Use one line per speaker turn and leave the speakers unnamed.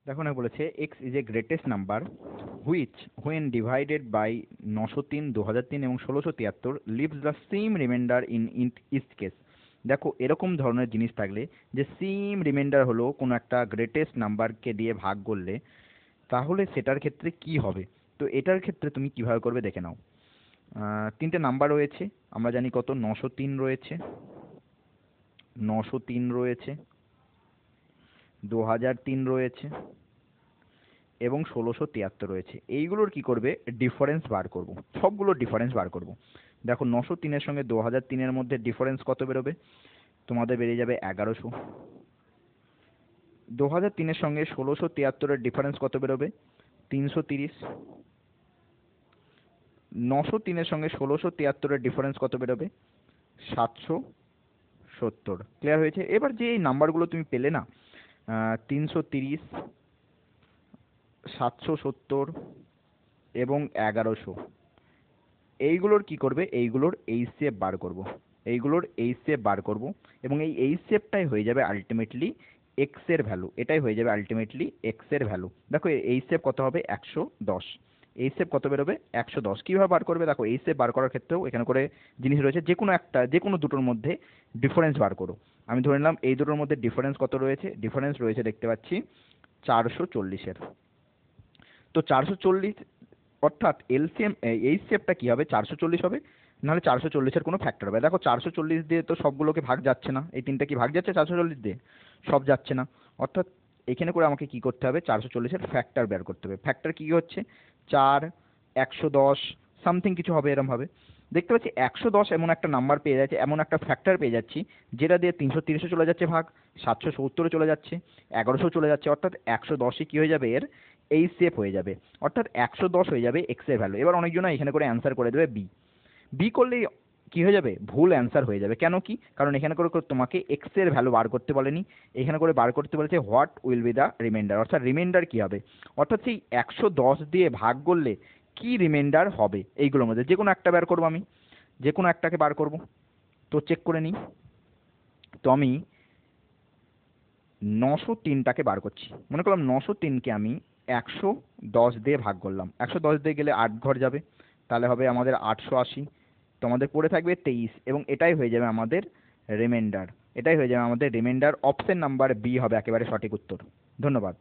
দেখো না বলেছে X is a greatest number which when divided by 903, 2003 এবং 1673 leaves the same remainder in each case. দেখো এরকম ধরনের জিনিস থাকলে যে সেম রিমাইন্ডার হলো কোনো একটা গ্রেটেস্ট নাম্বারকে দিয়ে ভাগ করলে তাহলে সেটার ক্ষেত্রে কি হবে। তো এটার ক্ষেত্রে তুমি কিভাবে করবে দেখে নাও। তিনটে নাম্বার রয়েছে, আমরা জানি কত 903 রয়েছে, 903 রয়েছে, 2003 রয়েছে এবং 1673 রয়েছে। এইগুলোর কি করবে, ডিফারেন্স বার করব, সবগুলোর ডিফারেন্স বার করব। দেখো 903-এর সঙ্গে 2003-এর মধ্যে ডিফারেন্স কত বেরোবে, তোমাদের বেরিয়ে যাবে 1100। 2003-এর সঙ্গে 1673-এর ডিফারেন্স কত বেরোবে, 330। 903-এর সঙ্গে 1673-এর ডিফারেন্স কত বেরোবে, 770। ক্লিয়ার হয়েছে? এবার যে এই নাম্বারগুলো তুমি পেলে না, 330, 770 এবং 1100, এইগুলোর কি করবে, এইগুলোর এইচসিএফ বার করব, এইগুলোর এইচসিএফ বার করব এবং এই এইচসিএফটাই হয়ে যাবে আলটিমেটলি এক্স এর ভ্যালু, এটাই হয়ে যাবে আলটিমেটলি এক্স এর ভ্যালু। দেখো এইচসিএফ কত হবে, 110। এইচসিএফ কত বেরোবে, 110। কীভাবে বার করবে, দেখো এইচসিএফ বার করার ক্ষেত্রেও এখানে করে জিনিস রয়েছে, যে কোনো একটা, যে কোনো দুটোর মধ্যে ডিফারেন্স বার করো। আমি ধরে নিলাম এই দুটোর মধ্যে ডিফারেন্স কত রয়েছে, ডিফারেন্স রয়েছে দেখতে পাচ্ছি 440-এর। তো 440, অর্থাৎ এলসিএম এইচসিএফটা কী হবে, 440 হবে, নাহলে 440-এর কোনো ফ্যাক্টর হবে। দেখো 440 দিয়ে তো সবগুলোকে ভাগ যাচ্ছে না, এই তিনটা কি ভাগ যাচ্ছে 440 দিয়ে, সব যাচ্ছে না। অর্থাৎ এখানে করে আমাকে কি করতে হবে, 440-এর ফ্যাক্টর বের করতে হবে। ফ্যাক্টর কী হচ্ছে, 4, 110 সামথিং কিছু হবে এরমভাবে। দেখতে পাচ্ছি 110 এমন একটা নাম্বার পেয়ে যাচ্ছে, এমন একটা ফ্যাক্টর পেয়ে যাচ্ছি যেটা দিয়ে 330-এ চলে যাচ্ছে ভাগ, 770-এ চলে যাচ্ছে, 1100 চলে যাচ্ছে, অর্থাৎ 110-ই কী হয়ে যাবে, এর এইচসিএফ হয়ে যাবে, অর্থাৎ 110 হয়ে যাবে এক্স এর ভ্যালু। এবার অনেকজন এখানে করে অ্যান্সার করে দেবে বি। বি করলেই কি হয়ে যাবে, ভুল অ্যান্সার হয়ে যাবে। কেন কি, কারণ এখানে করে তোমাকে এক্স এর ভ্যালু বার করতে বলেনি, এখানে করে বার করতে বলেছে what will be the reminder, অর্থাৎ রিমাইন্ডার কী হবে, অর্থাৎ সেই 110 দিয়ে ভাগ করলে কি রিমাইন্ডার হবে, এইগুলোর মধ্যে যে কোনো একটা বার করবো, আমি যে কোনো একটাকে বার করব। তো চেক করে নিই, তো আমি 903টাকে বার করছি। মনে করলাম 903কে আমি 110 দিয়ে ভাগ করলাম, 110 দিয়ে গেলে 8 ঘর যাবে, তাহলে হবে আমাদের 880। তোমাদের পড়ে থাকবে 23 এবং এটাই হয়ে যাবে আমাদের রিমাইন্ডার, এটাই হয়ে যাবে আমাদের রিমাইন্ডার। অপশন নাম্বার বি হবে একেবারে সঠিক উত্তর। ধন্যবাদ।